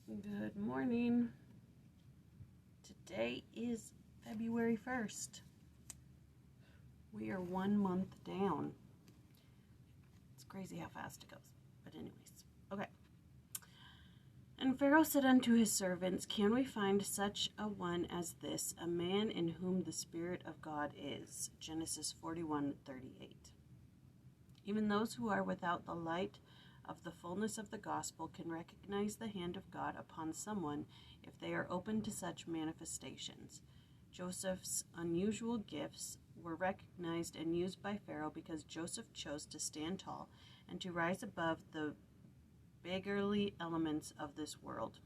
Good morning. Today is February 1st. We are 1 month down. It's crazy how fast it goes. But anyways, okay. And Pharaoh said unto his servants, Can we find such a one as this, a man in whom the Spirit of God is? Genesis 41:38. Even those who are without the light of the fullness of the gospel can recognize the hand of God upon someone if they are open to such manifestations. Joseph's unusual gifts were recognized and used by Pharaoh because Joseph chose to stand tall and to rise above the beggarly elements of this world.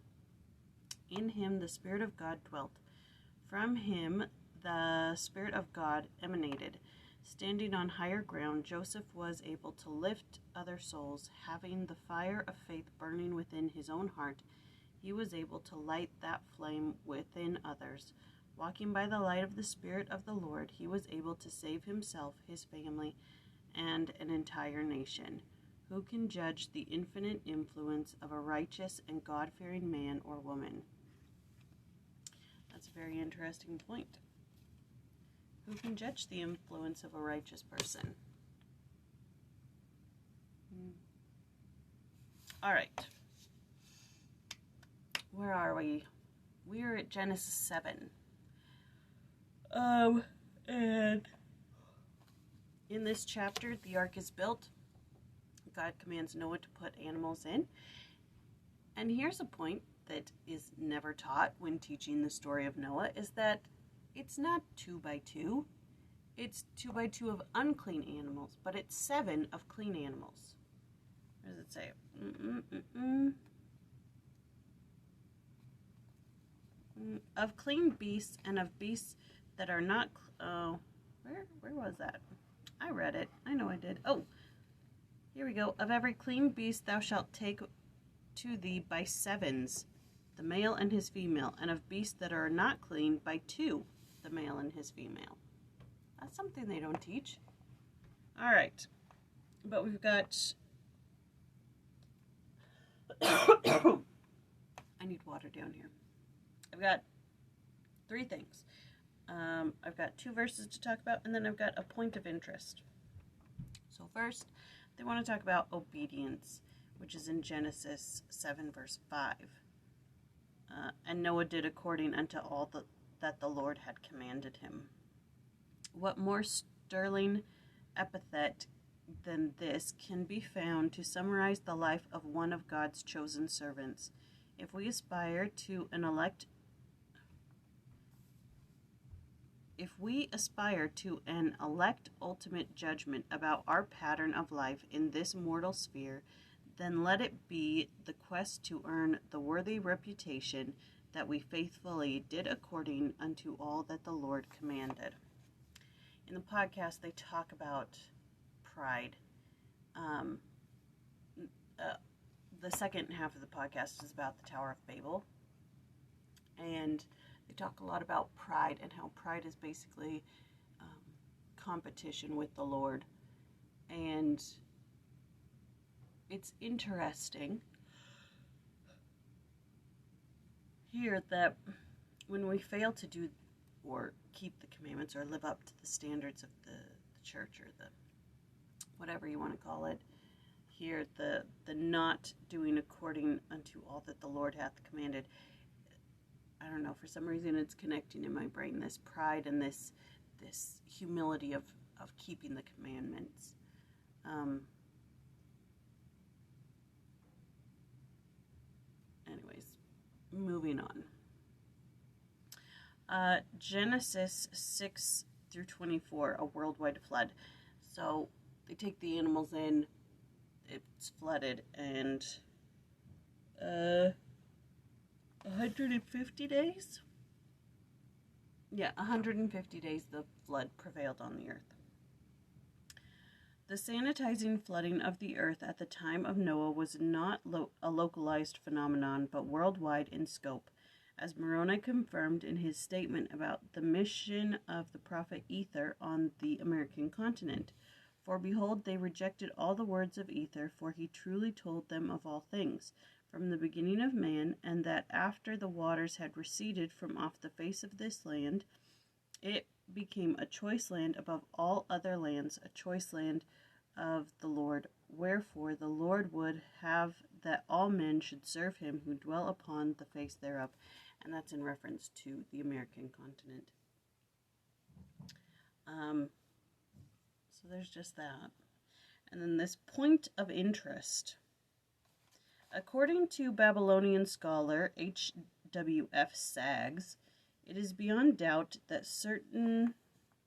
In him the Spirit of God dwelt. From him the Spirit of God emanated. Standing on higher ground, Joseph was able to lift other souls. Having the fire of faith burning within his own heart, he was able to light that flame within others. Walking by the light of the Spirit of the Lord, he was able to save himself, his family, and an entire nation. Who can judge the infinite influence of a righteous and God-fearing man or woman? That's a very interesting point. Who can judge the influence of a righteous person? All right. Where are we? We are at Genesis 7. And in this chapter, the ark is built. God commands Noah to put animals in. And here's a point that is never taught when teaching the story of Noah, is that it's not 2 by 2. It's 2 by 2 of unclean animals, but it's 7 of clean animals. Where does it say? Of clean beasts and of beasts that are not. Where was that? I read it. I know I did. Oh, here we go. Of every clean beast thou shalt take to thee by 7s, the male and his female, and of beasts that are not clean by 2, the male and his female. That's something they don't teach. All right. But we've got... I need water down here. I've got 3 things. I've got 2 verses to talk about, and then I've got a point of interest. So first, they want to talk about obedience, which is in Genesis 7, verse 5. And Noah did according unto all that the Lord had commanded him. What more sterling epithet than this can be found to summarize the life of one of God's chosen servants? If we aspire to an elect ultimate judgment about our pattern of life in this mortal sphere, then let it be the quest to earn the worthy reputation that we faithfully did according unto all that the Lord commanded. In the podcast, they talk about pride. The second half of the podcast is about the Tower of Babel. And they talk a lot about pride and how pride is basically competition with the Lord. And it's interesting here that when we fail to do or keep the commandments or live up to the standards of the church or the whatever you want to call it, here the not doing according unto all that the Lord hath commanded, I don't know, for some reason it's connecting in my brain, this pride and this humility of keeping the commandments. Anyways, moving on. Genesis 6 through 24, a worldwide flood. So they take the animals in, it's flooded, and 150 days? Yeah, 150 days the flood prevailed on the earth. The sanitizing flooding of the earth at the time of Noah was not a localized phenomenon, but worldwide in scope, as Moroni confirmed in his statement about the mission of the prophet Ether on the American continent. For behold, they rejected all the words of Ether, for he truly told them of all things. from the beginning of man, and that after the waters had receded from off the face of this land, it became a choice land above all other lands, a choice land of the Lord. Wherefore the Lord would have that all men should serve him who dwell upon the face thereof. And that's in reference to the American continent. So there's just that. And then this point of interest. According to Babylonian scholar H.W.F. Saggs, it is beyond doubt that certain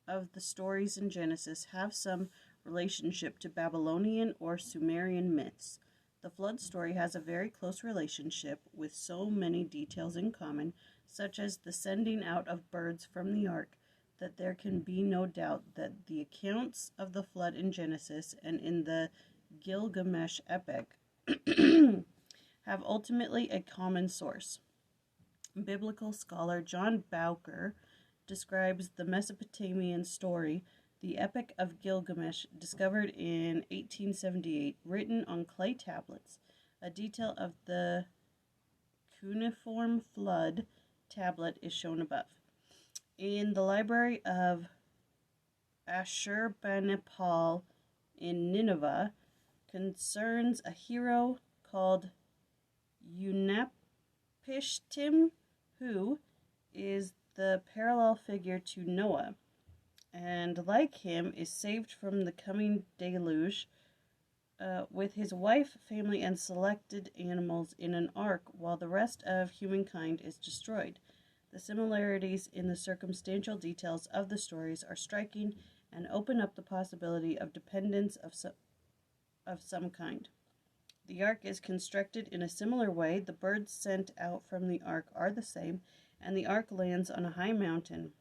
of the stories in Genesis have some relationship to Babylonian or Sumerian myths. The flood story has a very close relationship with so many details in common, such as the sending out of birds from the ark, that there can be no doubt that the accounts of the flood in Genesis and in the Gilgamesh epic have ultimately a common source. Biblical scholar John Bowker describes the Mesopotamian story, the Epic of Gilgamesh, discovered in 1878, written on clay tablets. A detail of the cuneiform flood tablet is shown above. In the library of Ashurbanipal in Nineveh concerns a hero called Unapishtim, who is the parallel figure to Noah, and like him is saved from the coming deluge with his wife, family, and selected animals in an ark, while the rest of humankind is destroyed. The similarities in the circumstantial details of the stories are striking and open up the possibility of dependence of some kind. The ark is constructed in a similar way. The birds sent out from the ark are the same, and the ark lands on a high mountain.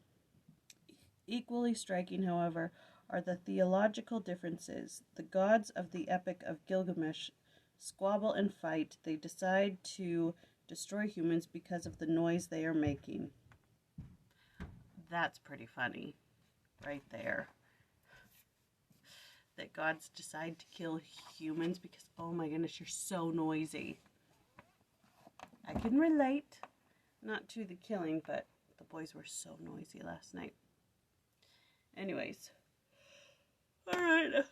Equally striking, however, are the theological differences. The gods of the Epic of Gilgamesh squabble and fight. They decide to destroy humans because of the noise they are making. That's pretty funny, right there. That gods decide to kill humans because, oh my goodness, you're so noisy. I can relate. Not to the killing, but the boys were so noisy last night. Anyways. Alright.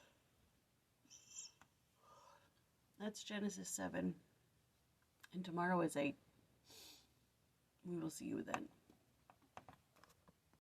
That's Genesis 7. And tomorrow is 8. We will see you then.